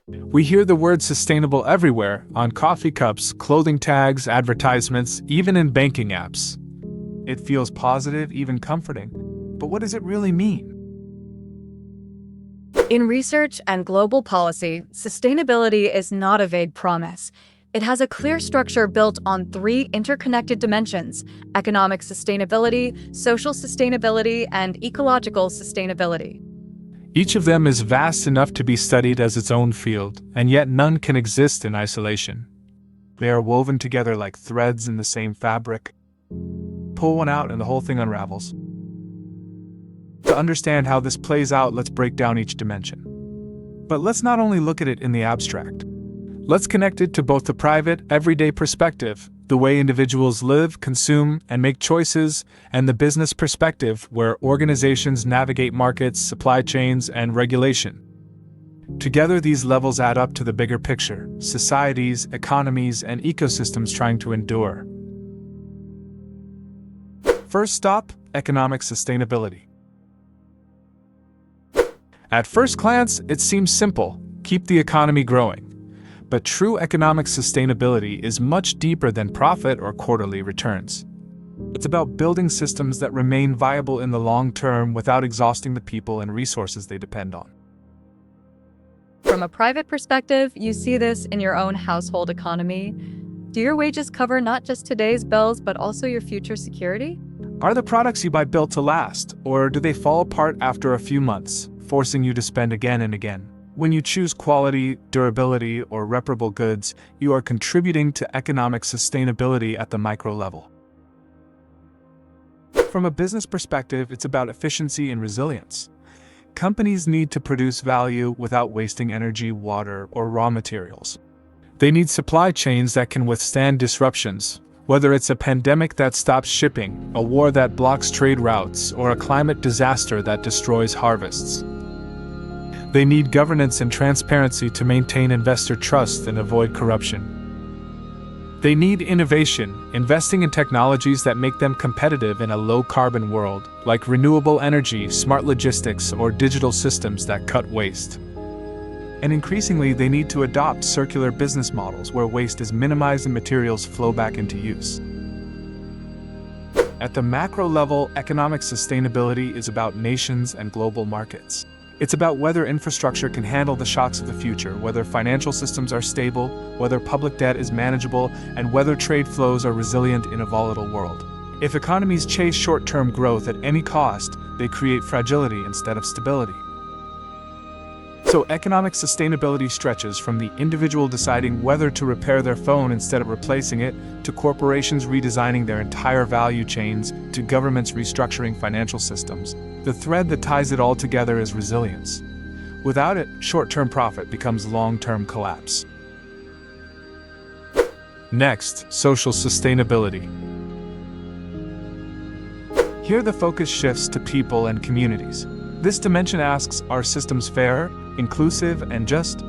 We hear the word sustainable everywhere, on coffee cups, clothing tags, advertisements, even in banking apps. It feels positive, even comforting. But what does it really mean? In research and global policy, sustainability is not a vague promise. It has a clear structure built on three interconnected dimensions: economic sustainability, social sustainability, and ecological sustainability. Each of them is vast enough to be studied as its own field, and yet none can exist in isolation. They are woven together like threads in the same fabric. Pull one out and the whole thing unravels. To understand how this plays out, let's break down each dimension. But let's not only look at it in the abstract. Let's connect it to both the private, everyday perspective, the way individuals live, consume, and make choices, and the business perspective, where organizations navigate markets, supply chains, and regulation. Together, these levels add up to the bigger picture: societies, economies, and ecosystems trying to endure. First stop, economic sustainability. At first glance, it seems simple: keep the economy growing. But true economic sustainability is much deeper than profit or quarterly returns. It's about building systems that remain viable in the long term without exhausting the people and resources they depend on. From a private perspective, you see this in your own household economy. Do your wages cover not just today's bills, but also your future security? Are the products you buy built to last, or do they fall apart after a few months, forcing you to spend again and again? When you choose quality, durability, or reparable goods, you are contributing to economic sustainability at the micro level. From a business perspective, it's about efficiency and resilience. Companies need to produce value without wasting energy, water, or raw materials. They need supply chains that can withstand disruptions, whether it's a pandemic that stops shipping, a war that blocks trade routes, or a climate disaster that destroys harvests. They need governance and transparency to maintain investor trust and avoid corruption. They need innovation, investing in technologies that make them competitive in a low-carbon world, like renewable energy, smart logistics, or digital systems that cut waste. And increasingly, they need to adopt circular business models where waste is minimized and materials flow back into use. At the macro level, economic sustainability is about nations and global markets. It's about whether infrastructure can handle the shocks of the future, whether financial systems are stable, whether public debt is manageable, and whether trade flows are resilient in a volatile world. If economies chase short-term growth at any cost, they create fragility instead of stability. So economic sustainability stretches from the individual deciding whether to repair their phone instead of replacing it, to corporations redesigning their entire value chains, to governments restructuring financial systems. The thread that ties it all together is resilience. Without it, short-term profit becomes long-term collapse. Next, social sustainability. Here the focus shifts to people and communities. This dimension asks, are systems fair, inclusive, and just?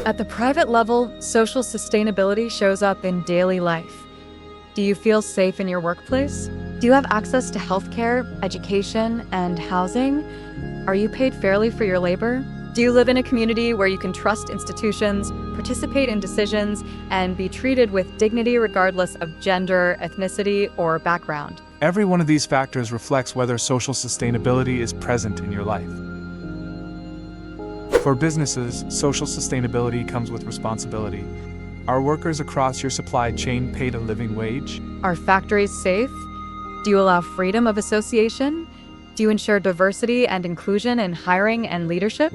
At the private level, social sustainability shows up in daily life. Do you feel safe in your workplace? Do you have access to healthcare, education, and housing? Are you paid fairly for your labor? Do you live in a community where you can trust institutions, participate in decisions, and be treated with dignity regardless of gender, ethnicity, or background? Every one of these factors reflects whether social sustainability is present in your life. For businesses, social sustainability comes with responsibility. Are workers across your supply chain paid a living wage? Are factories safe? Do you allow freedom of association? Do you ensure diversity and inclusion in hiring and leadership?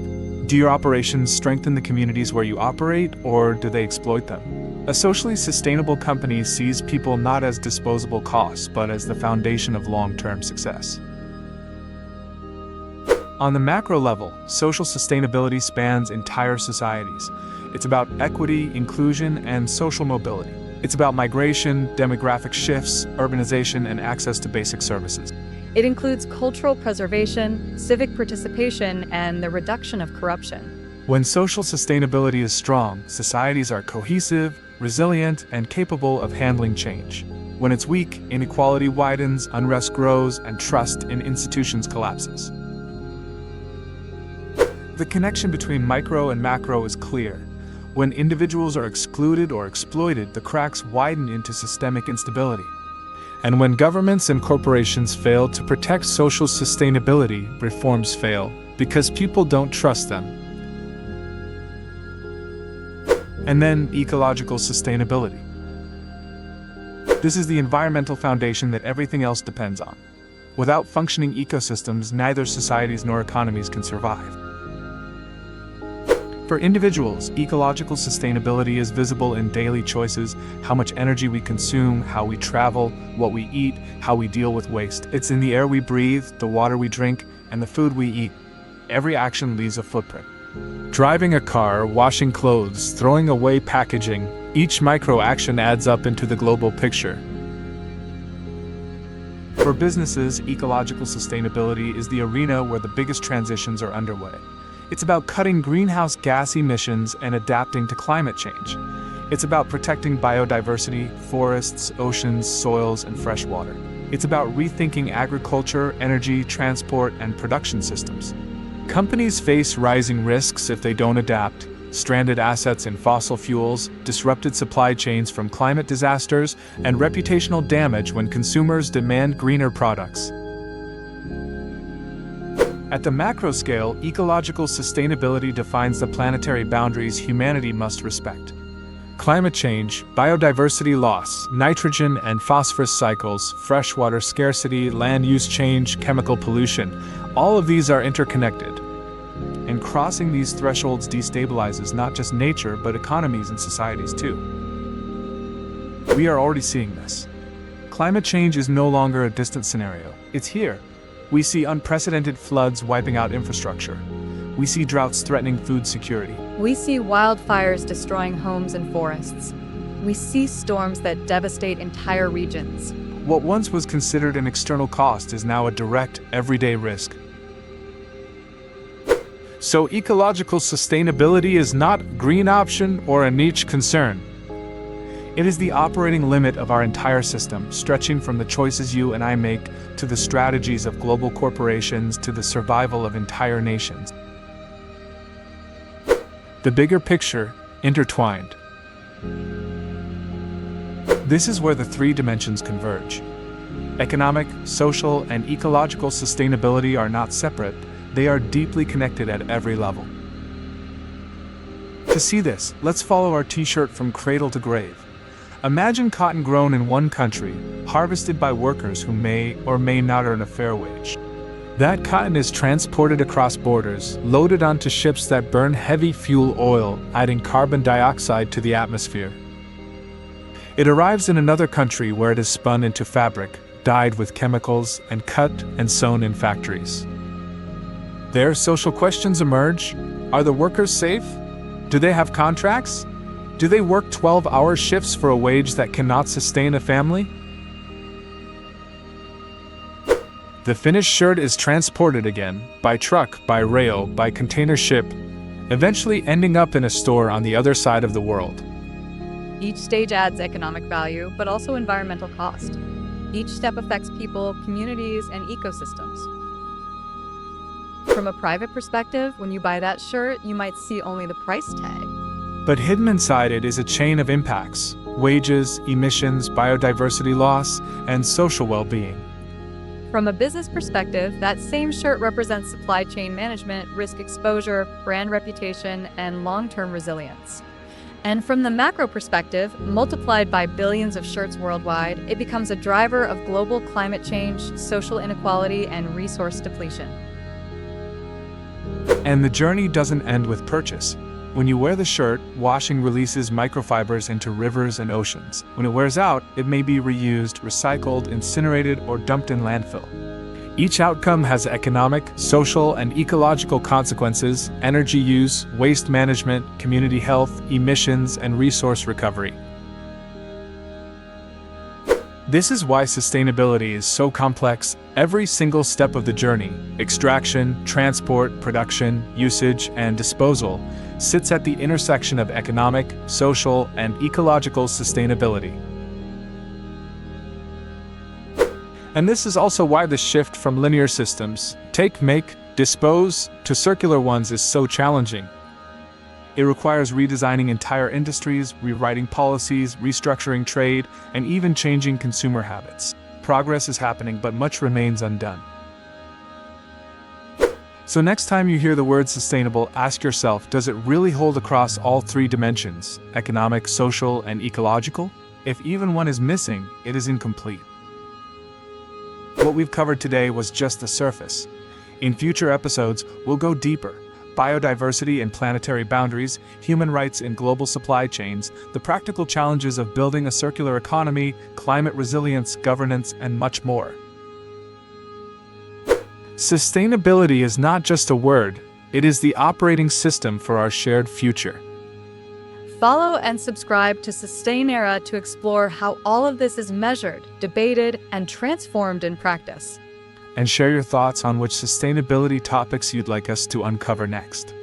Do your operations strengthen the communities where you operate, or do they exploit them? A socially sustainable company sees people not as disposable costs, but as the foundation of long-term success. On the macro level, social sustainability spans entire societies. It's about equity, inclusion, and social mobility. It's about migration, demographic shifts, urbanization, and access to basic services. It includes cultural preservation, civic participation, and the reduction of corruption. When social sustainability is strong, societies are cohesive, resilient, and capable of handling change. When it's weak, inequality widens, unrest grows, and trust in institutions collapses. The connection between micro and macro is clear. When individuals are excluded or exploited, the cracks widen into systemic instability. And when governments and corporations fail to protect social sustainability, reforms fail because people don't trust them. And then, ecological sustainability. This is the environmental foundation that everything else depends on. Without functioning ecosystems, neither societies nor economies can survive. For individuals, ecological sustainability is visible in daily choices: how much energy we consume, how we travel, what we eat, how we deal with waste. It's in the air we breathe, the water we drink, and the food we eat. Every action leaves a footprint. Driving a car, washing clothes, throwing away packaging, each micro-action adds up into the global picture. For businesses, ecological sustainability is the arena where the biggest transitions are underway. It's about cutting greenhouse gas emissions and adapting to climate change. It's about protecting biodiversity, forests, oceans, soils, and fresh water. It's about rethinking agriculture, energy, transport, and production systems. Companies face rising risks if they don't adapt: stranded assets in fossil fuels, disrupted supply chains from climate disasters, and reputational damage when consumers demand greener products. At the macro scale, ecological sustainability defines the planetary boundaries humanity must respect. Climate change, biodiversity loss, nitrogen and phosphorus cycles, freshwater scarcity, land use change, chemical pollution, all of these are interconnected. And crossing these thresholds destabilizes not just nature, but economies and societies too. We are already seeing this. Climate change is no longer a distant scenario. It's here. We see unprecedented floods wiping out infrastructure. We see droughts threatening food security. We see wildfires destroying homes and forests. We see storms that devastate entire regions. What once was considered an external cost is now a direct, everyday risk. So ecological sustainability is not a green option or a niche concern. It is the operating limit of our entire system, stretching from the choices you and I make to the strategies of global corporations to the survival of entire nations. The bigger picture, intertwined. This is where the three dimensions converge. Economic, social, and ecological sustainability are not separate. They are deeply connected at every level. To see this, let's follow our t-shirt from cradle to grave. Imagine cotton grown in one country, harvested by workers who may or may not earn a fair wage. That cotton is transported across borders, loaded onto ships that burn heavy fuel oil, adding carbon dioxide to the atmosphere. It arrives in another country where it is spun into fabric, dyed with chemicals, and cut and sewn in factories. There, social questions emerge. Are the workers safe? Do they have contracts? Do they work 12-hour shifts for a wage that cannot sustain a family? The finished shirt is transported again, by truck, by rail, by container ship, eventually ending up in a store on the other side of the world. Each stage adds economic value, but also environmental cost. Each step affects people, communities, and ecosystems. From a private perspective, when you buy that shirt, you might see only the price tag. But hidden inside it is a chain of impacts: wages, emissions, biodiversity loss, and social well-being. From a business perspective, that same shirt represents supply chain management, risk exposure, brand reputation, and long-term resilience. And from the macro perspective, multiplied by billions of shirts worldwide, it becomes a driver of global climate change, social inequality, and resource depletion. And the journey doesn't end with purchase. When you wear the shirt, washing releases microfibers into rivers and oceans. When it wears out, it may be reused, recycled, incinerated, or dumped in landfill. Each outcome has economic, social, and ecological consequences: energy use, waste management, community health, emissions, and resource recovery. This is why sustainability is so complex. Every single step of the journey, extraction, transport, production, usage, and disposal, sits at the intersection of economic, social, and ecological sustainability. And this is also why the shift from linear systems, take, make, Dispose to circular ones is so challenging. It requires redesigning entire industries, rewriting policies, restructuring trade, and even changing consumer habits. Progress is happening, but much remains undone. So next time you hear the word sustainable, ask yourself, does it really hold across all three dimensions, economic, social, and ecological? If even one is missing, it is incomplete. What we've covered today was just the surface. In future episodes, we'll go deeper. Biodiversity and planetary boundaries, human rights in global supply chains, the practical challenges of building a circular economy, climate resilience, governance, and much more. Sustainability is not just a word, it is the operating system for our shared future. Follow and subscribe to Sustainera to explore how all of this is measured, debated, and transformed in practice. And share your thoughts on which sustainability topics you'd like us to uncover next.